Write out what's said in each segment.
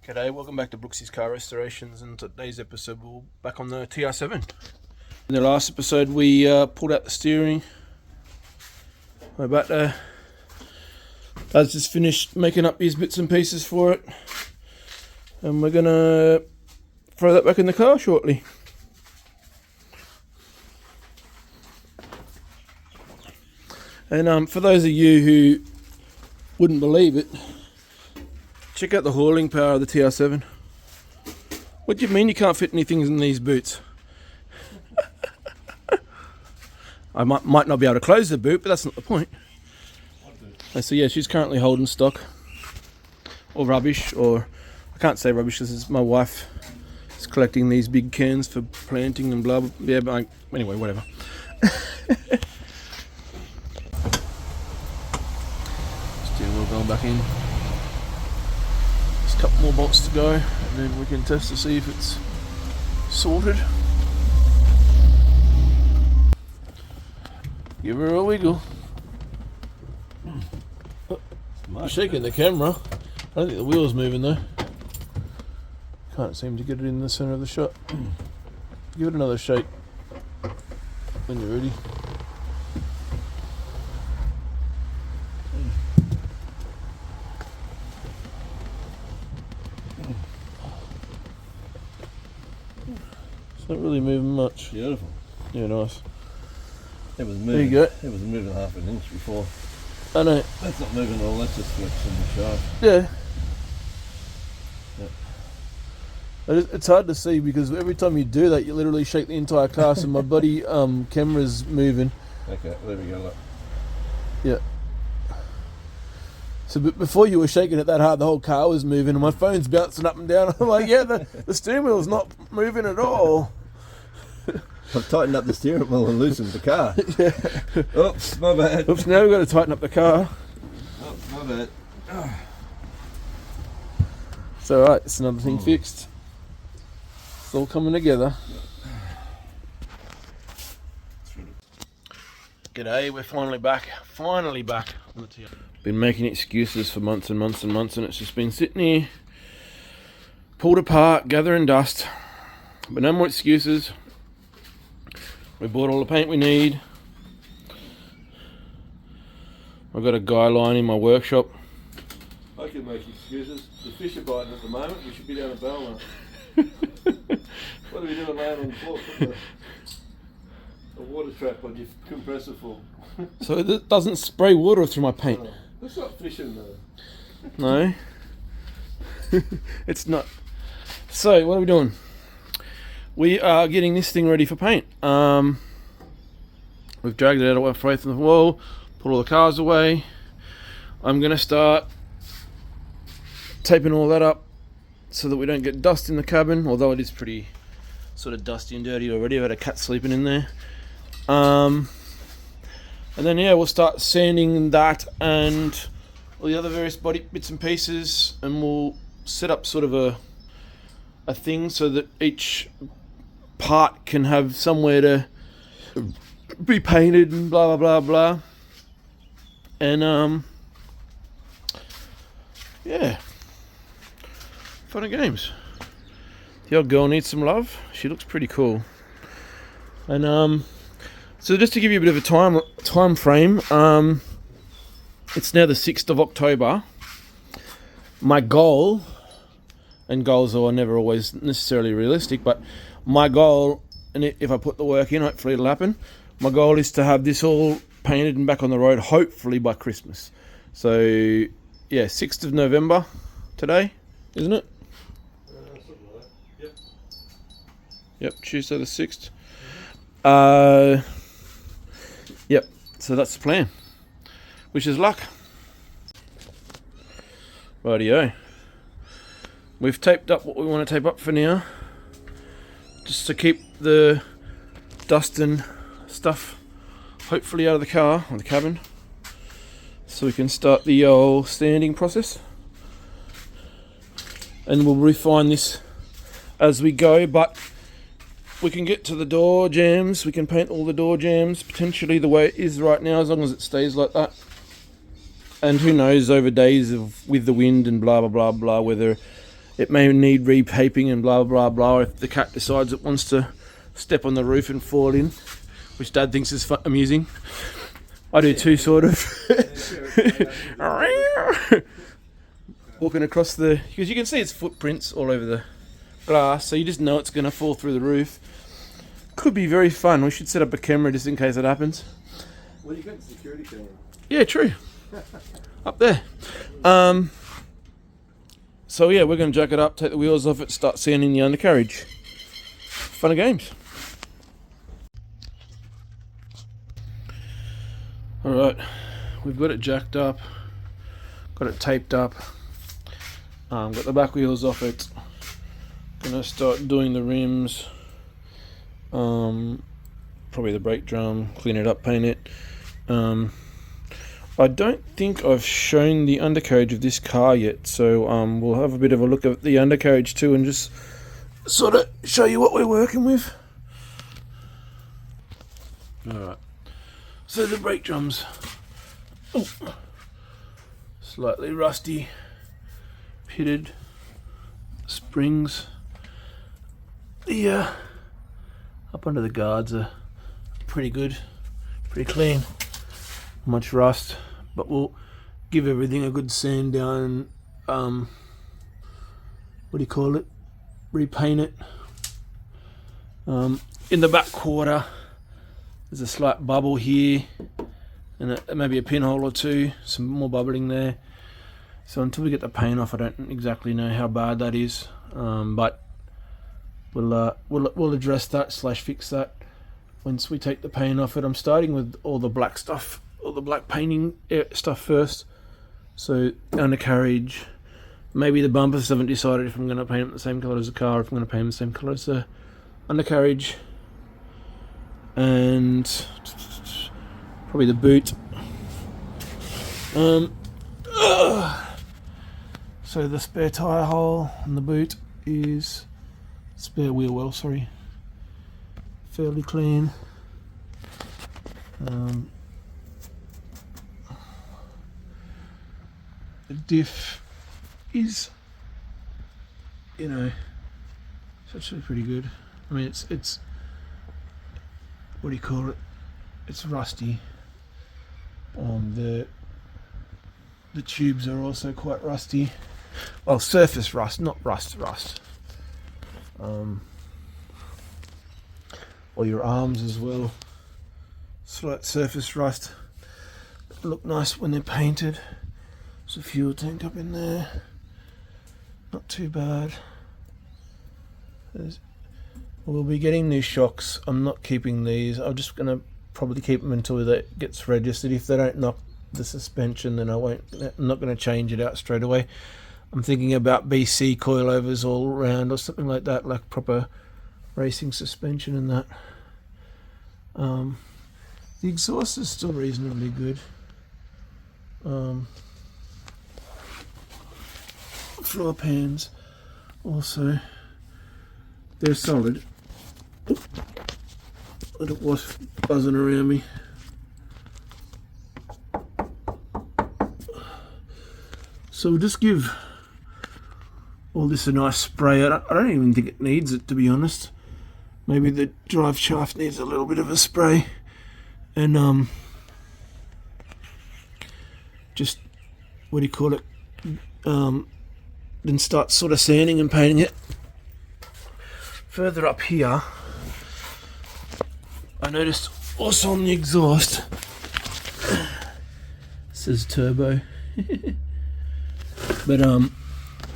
G'day, welcome back to Brooksy's Car Restorations, and today's episode we're back on the Tr7. In the last episode we pulled out the steering. We're about to... Dad's just finished making up his bits and pieces for it, and we're gonna throw that back in the car shortly. And for those of you who wouldn't believe it, check out the hauling power of the Tr7. What do you mean you can't fit anything in these boots? I might not be able to close the boot, but that's not the point. So yeah, she's currently holding stock. Or rubbish, or... I can't say rubbish, this is my wife is collecting these big cans for planting and blah blah. Yeah, but anyway, whatever. Steering wheel going back in. Just a couple more bolts to go, and then we can test to see if it's sorted. Give her a wiggle. I'm shaking the camera. I don't think the wheel's moving though. Can't seem to get it in the center of the shot. Give it another shake when you're ready. It's not really moving much. Beautiful. Yeah, nice. It was moving. There you go. It was moving half an inch before. I know. That's not moving at all. That's just flexing the shaft. Yeah. Yeah. It's hard to see because every time you do that, you literally shake the entire car. So my buddy camera's moving. Okay, there we go. Look. Yeah. So before you were shaking it that hard, the whole car was moving, and my phone's bouncing up and down. I'm like, yeah, the steering wheel's not moving at all. I've tightened up the steering wheel and loosened the car. Yeah. Oops, my bad. Oops, now we've got to tighten up the car. Oops, my bad. It's alright, it's another thing fixed. It's all coming together. G'day, we're finally back. Finally back on the TR. Been making excuses for months and months and months, and it's just been sitting here, pulled apart, gathering dust. But no more excuses. We bought all the paint we need. I've got a guy line in my workshop. I can make excuses. The fish are biting at the moment. We should be down at Belmont. What are we doing laying on the floor? Put a water trap on your compressor full. So it doesn't spray water through my paint. Oh, that's not fishing though. No. It's not. So what are we doing? We are getting this thing ready for paint. We've dragged it out away from the wall, put all the cars away. I'm going to start taping all that up so that we don't get dust in the cabin, although it is pretty sort of dusty and dirty already. I've had a cat sleeping in there. And then yeah, we'll start sanding that and all the other various body bits and pieces, and we'll set up sort of a thing so that each part can have somewhere to be painted and blah blah blah blah. And yeah, fun and games. The old girl needs some love. She looks pretty cool. And so just to give you a bit of a time frame, it's now the 6th of October. My goal, and goals are never always necessarily realistic, but my goal, and if I put the work in, hopefully it'll happen. My goal is to have this all painted and back on the road, hopefully by Christmas. So, yeah, 6th of November today, isn't it? Something like that. Yep. Yep, Tuesday the 6th. Yep, so that's the plan. Wish us luck. Rightio. We've taped up what we want to tape up for now, just to keep the dust and stuff hopefully out of the car or the cabin, so we can start the old sanding process, and we'll refine this as we go. But we can get to the door jambs, we can paint all the door jambs potentially the way it is right now, as long as it stays like that. And who knows, over days of with the wind and blah blah blah blah, whether it may need repaping and blah blah blah if the cat decides it wants to step on the roof and fall in, which Dad thinks is amusing. I do too, sort of. Walking across because you can see its footprints all over the glass, so you just know it's going to fall through the roof. Could be very fun. We should set up a camera just in case it happens. Well, you got the security camera. Yeah, true. Up there. So yeah, we're going to jack it up, take the wheels off it, start sanding the undercarriage. Fun and games. Alright, we've got it jacked up, got it taped up, got the back wheels off it, gonna start doing the rims, probably the brake drum, clean it up, paint it. I don't think I've shown the undercarriage of this car yet, so we'll have a bit of a look at the undercarriage too and just sort of show you what we're working with. Alright. So the brake drums, slightly rusty, pitted, springs, the up under the guards are pretty good, pretty clean, much rust, but we'll give everything a good sand down, what do you call it, repaint it. In the back quarter there's a slight bubble here and maybe a pinhole or two, some more bubbling there. So until we get the paint off, I don't exactly know how bad that is, but we'll address that / fix that once we take the paint off it. I'm starting with all the black stuff, all the black painting stuff first. So undercarriage, maybe the bumpers. Haven't decided if I'm going to paint them the same colour as the car, if I'm going to paint them the same colour as the undercarriage. And probably the boot. So the spare tyre hole and the boot is spare wheel well, sorry, fairly clean. The diff is, you know, it's actually pretty good. I mean, it's what do you call it? It's rusty. The tubes are also quite rusty. Well, surface rust, not rust. Or your arms as well. Slight surface rust. Look nice when they're painted. There's a fuel tank up in there. Not too bad. We'll be getting new shocks. I'm not keeping these. I'm just going to probably keep them until that gets registered. If they don't knock the suspension, then I'm not going to change it out straight away. I'm thinking about BC coilovers all around or something like that, like proper racing suspension and that. The exhaust is still reasonably good. Floor pans also, they're solid. Little wasp buzzing around me. So we'll just give all this a nice spray. I don't even think it needs it, to be honest. Maybe the drive shaft needs a little bit of a spray, and just what do you call it? Then start sort of sanding and painting it. Further up here, I noticed also on the exhaust, it says turbo. But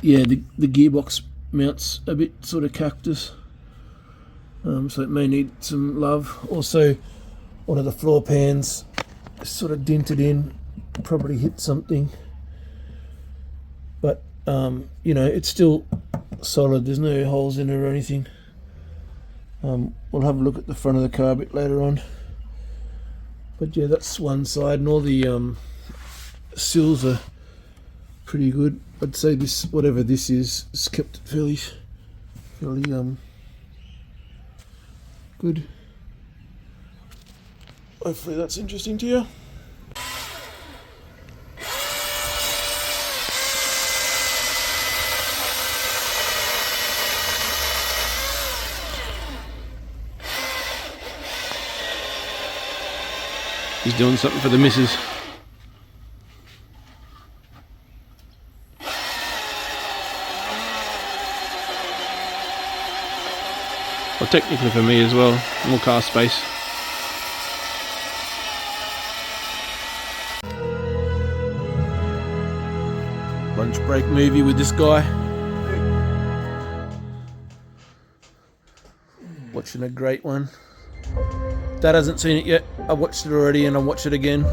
yeah, the gearbox mounts a bit sort of cactus, so it may need some love. Also, one of the floor pans is sort of dented in, probably hit something, but you know, it's still solid. There's no holes in it or anything. We'll have a look at the front of the car a bit later on. But yeah, that's one side, and all the sills are pretty good. I'd say this, whatever this is kept it fairly good. Hopefully that's interesting to you. He's doing something for the missus. Well, technically for me as well, more car space. Lunch break movie with this guy. Watching a great one. Dad hasn't seen it yet. I watched it already and I'll watch it again.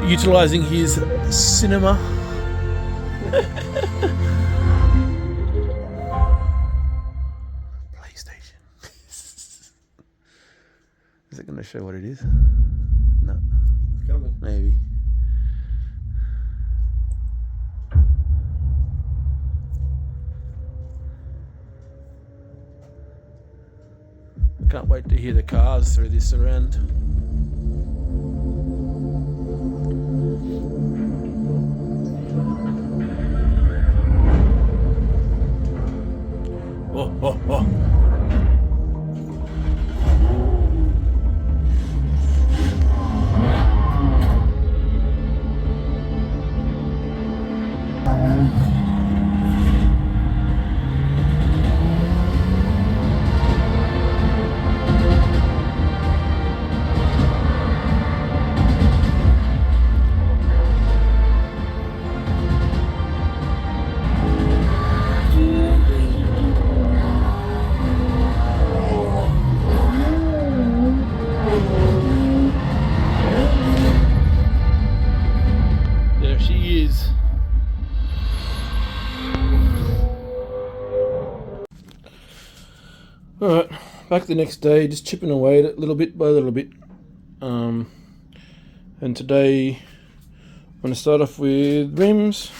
Utilising his cinema. PlayStation. Is it going to show what it is? No. It's coming. Maybe. Can't wait to hear the cars through this surround. Oh, oh, oh. There she is. Alright, back the next day, just chipping away at it little bit by little bit. And today I'm going to start off with rims.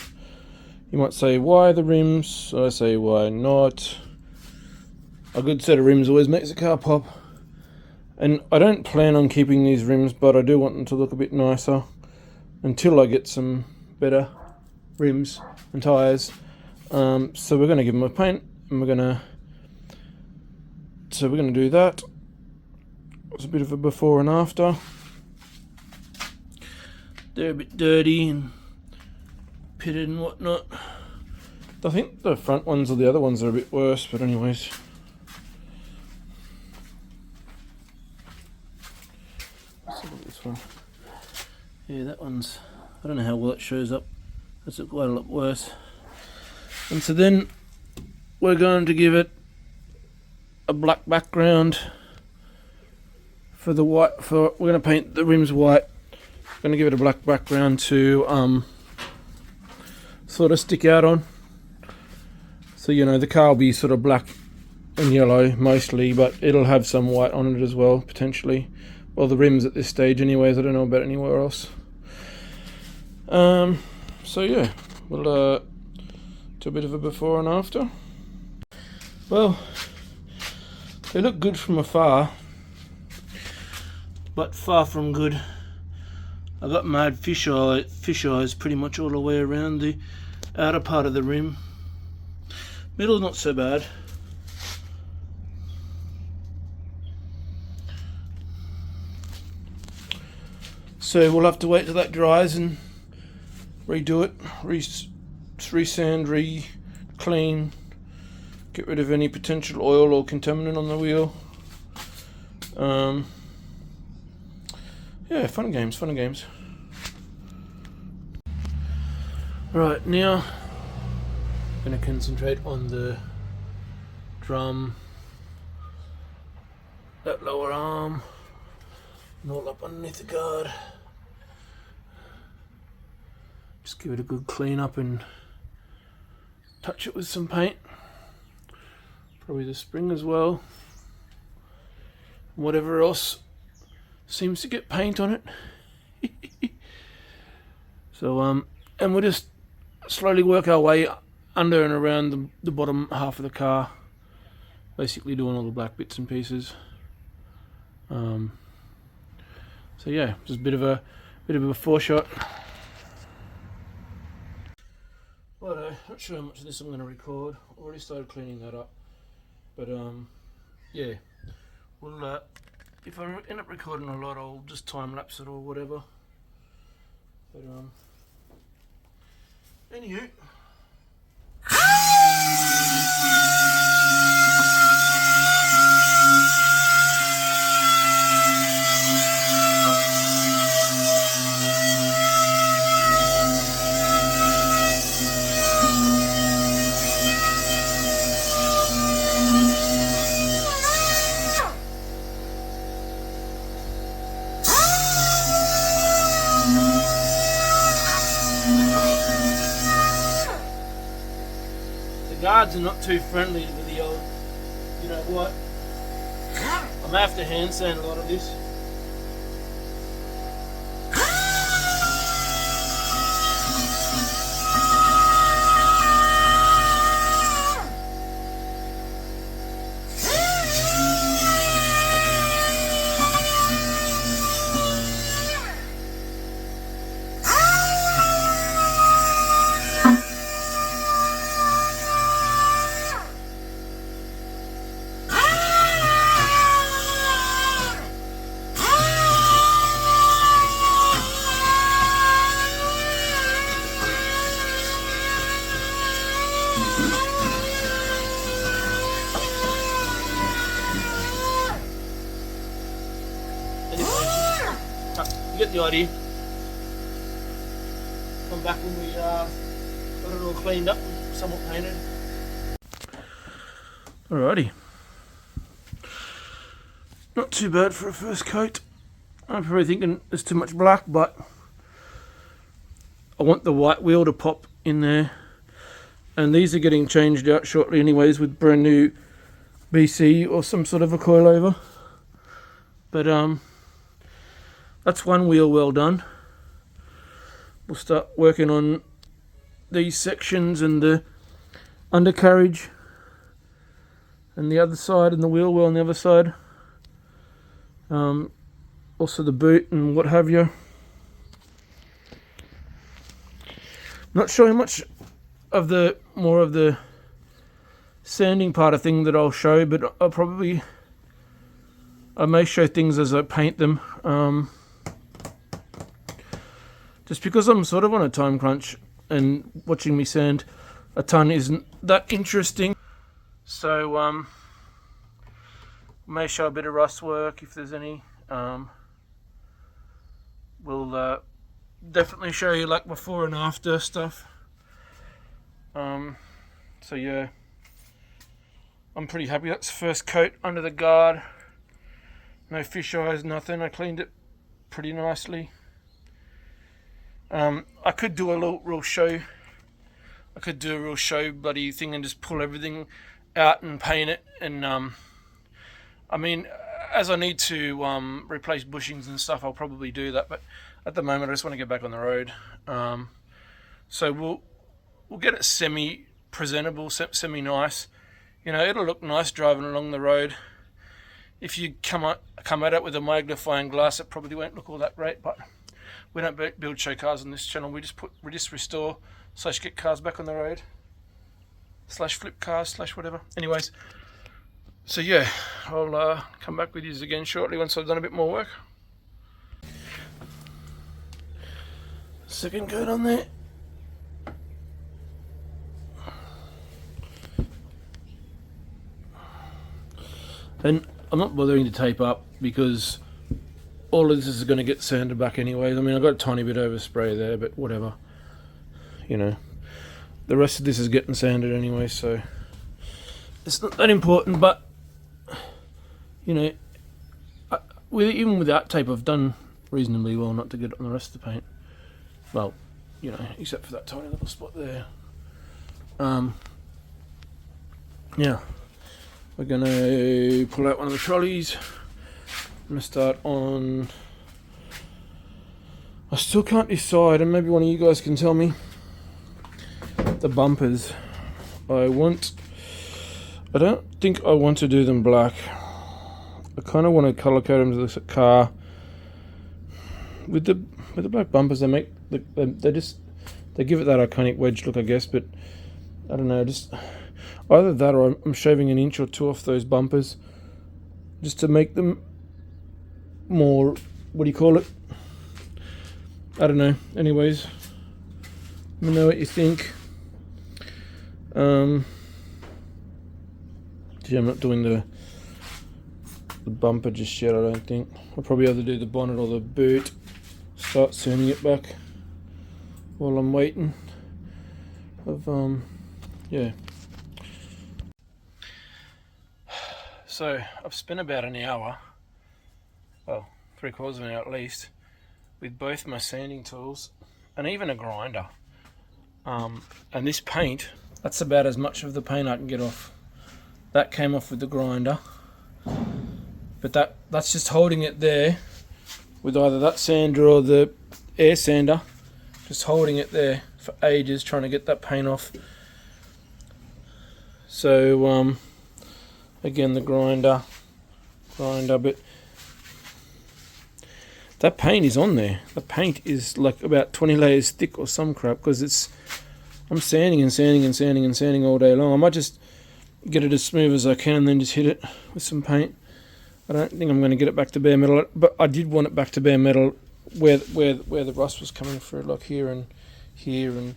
You might say, why the rims? I say, why not? A good set of rims always makes a car pop. And I don't plan on keeping these rims, but I do want them to look a bit nicer until I get some better rims and tyres. So we're going to give them a paint, and we're going to do that. It's a bit of a before and after. They're a bit dirty and pitted and whatnot. I think the front ones or the other ones are a bit worse, but anyways. Let's look at this one. Yeah, that one's, I don't know how well it shows up. That's quite a lot worse. And so then we're going to give it a black background for the white. We're going to paint the rims white. Going to give it a black background to sort of stick out on. So you know the car will be sort of black and yellow mostly, but it'll have some white on it as well potentially. Well, the rims at this stage, anyways. I don't know about anywhere else. So yeah, we'll do a bit of a before and after. Well, they look good from afar, but far from good. I got mad fish eyes pretty much all the way around the outer part of the rim. Middle's not so bad. So we'll have to wait till that dries and redo it, re-sand, re-clean, get rid of any potential oil or contaminant on the wheel. Yeah, fun and games. Right, now I'm going to concentrate on the drum, that lower arm, and all up underneath the guard. Just give it a good clean up and touch it with some paint. Probably the spring as well. Whatever else seems to get paint on it. So and we'll just slowly work our way under and around the bottom half of the car, basically doing all the black bits and pieces. So yeah, just a bit of a foreshot. Well, not sure how much of this I'm going to record. Already started cleaning that up, but yeah, we'll if I end up recording a lot, I'll just time lapse it or whatever. But anywho. Guards are not too friendly with the old, you know what, I'm gonna have to hand sand a lot of this. You get the idea. Come back when we got it all cleaned up and somewhat painted. Alrighty. Not too bad for a first coat. I'm probably thinking there's too much black, but I want the white wheel to pop in there. And these are getting changed out shortly anyways with brand new BC or some sort of a coilover. But that's one wheel well done. We'll start working on these sections and the undercarriage and the other side and the wheel well on the other side. Also the boot and what have you. Not showing much of the more of the sanding part of thing that I'll show, but I may show things as I paint them. Just because I'm sort of on a time crunch and watching me sand a ton isn't that interesting. So may show a bit of rust work if there's any. We'll definitely show you like before and after stuff. So yeah, I'm pretty happy. That's the first coat under the guard. No fish eyes, nothing. I cleaned it pretty nicely. I could do a real show. I could do a real show bloody thing and just pull everything out and paint it. And I mean, as I need to replace bushings and stuff, I'll probably do that. But at the moment, I just want to get back on the road. So we'll get it semi-presentable, semi-nice. You know, it'll look nice driving along the road. If you come at it with a magnifying glass, it probably won't look all that great. But we don't build show cars on this channel. We just restore / get cars back on the road / flip cars / whatever. Anyways, so yeah, I'll come back with you again shortly once I've done a bit more work. Second coat on there. And I'm not bothering to tape up because all of this is going to get sanded back anyways. I mean, I've got a tiny bit overspray there, but whatever. You know, the rest of this is getting sanded anyway, so it's not that important. But you know, even without tape, I've done reasonably well not to get on the rest of the paint. Well, you know, except for that tiny little spot there. Yeah, we're gonna pull out one of the trolleys. I'm gonna start on. I still can't decide, and maybe one of you guys can tell me. The bumpers. I don't think I want to do them black. I kind of want to color code them to this car. With the black bumpers, they make they give it that iconic wedge look, I guess. But I don't know, just either that or I'm shaving an inch or two off those bumpers. just to make them more, what do you call it? I don't know. Anyways, let me know what you think. Gee, I'm not doing the bumper just yet, I don't think. I'll probably either do the bonnet or the boot. Start sanding it back while I'm waiting. Yeah. So I've spent about an hour, well, 3/4 of an hour at least, with both my sanding tools and even a grinder. And this paint, that's about as much of the paint I can get off. That came off with the grinder, but that's just holding it there with either that sander or the air sander, just holding it there for ages, trying to get that paint off. So again, the grinder, but that paint is on there. The paint is like about 20 layers thick or some crap, because I'm sanding and sanding and sanding and sanding all day long. I might just get it as smooth as I can and then just hit it with some paint. I don't think I'm going to get it back to bare metal, but I did want it back to bare metal where the rust was coming through, like here and a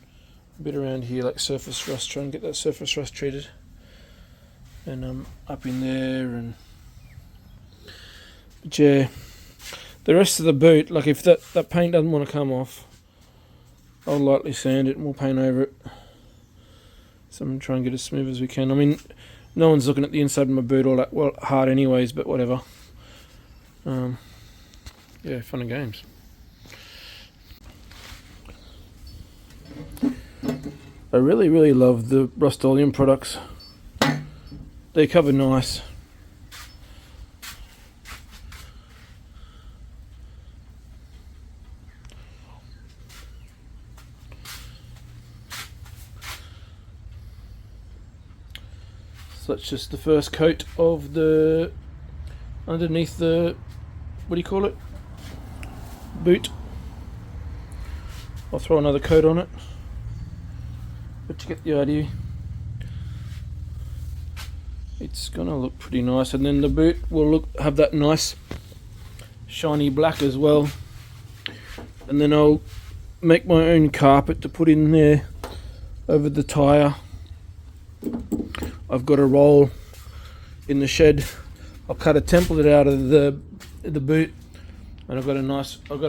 bit around here, like surface rust. Try and get that surface rust treated, and up in there. And but yeah, the rest of the boot, like if that paint doesn't want to come off, I'll lightly sand it and we'll paint over it. So I'm going to try and get as smooth as we can. I mean, no one's looking at the inside of my boot all that well hard anyways, but whatever. Yeah, fun and games. I really love the Rust-Oleum products. They cover nice. So that's just the first coat of the underneath the, what do you call it? Boot. I'll throw another coat on it, but you get the idea. It's gonna look pretty nice, and then the boot will have that nice shiny black as well. And then I'll make my own carpet to put in there over the tyre. I've got a roll in the shed. I'll cut a template out of the boot, and I've got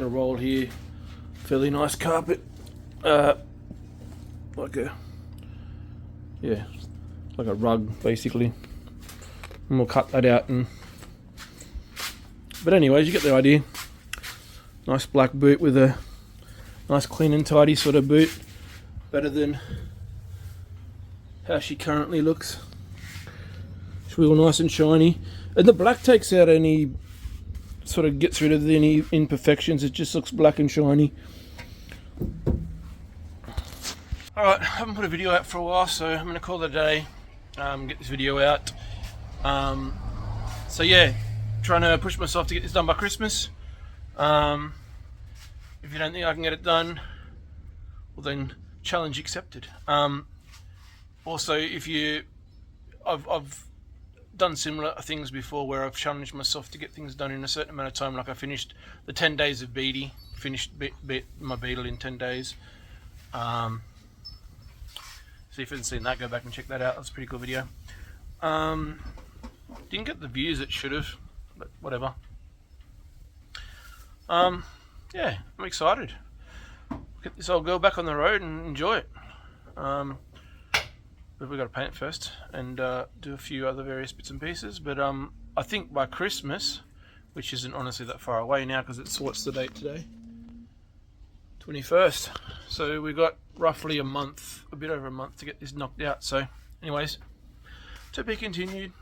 a roll here, fairly nice carpet, like a rug basically, and we'll cut that out. But anyways, you get the idea. Nice black boot with a nice clean and tidy sort of boot, better than how she currently looks. She's real nice and shiny, and the black takes out any, sort of gets rid of any imperfections. It just looks black and shiny. Alright, I haven't put a video out for a while, so I'm going to call it a day, get this video out. So yeah, trying to push myself to get this done by Christmas. If you don't think I can get it done, well then, challenge accepted. Also, I've done similar things before where I've challenged myself to get things done in a certain amount of time. Like I finished the 10 days of Beatty, finished my Beetle in 10 days. So if you haven't seen that, go back and check that out. That's a pretty cool video. Didn't get the views it should have, but whatever. Yeah, I'm excited. Get this old girl back on the road and enjoy it. But we've got to paint it first and do a few other various bits and pieces. But I think by Christmas, which isn't honestly that far away now, because what's the date today? 21st. So we've got roughly a month, a bit over a month to get this knocked out. So anyways, to be continued.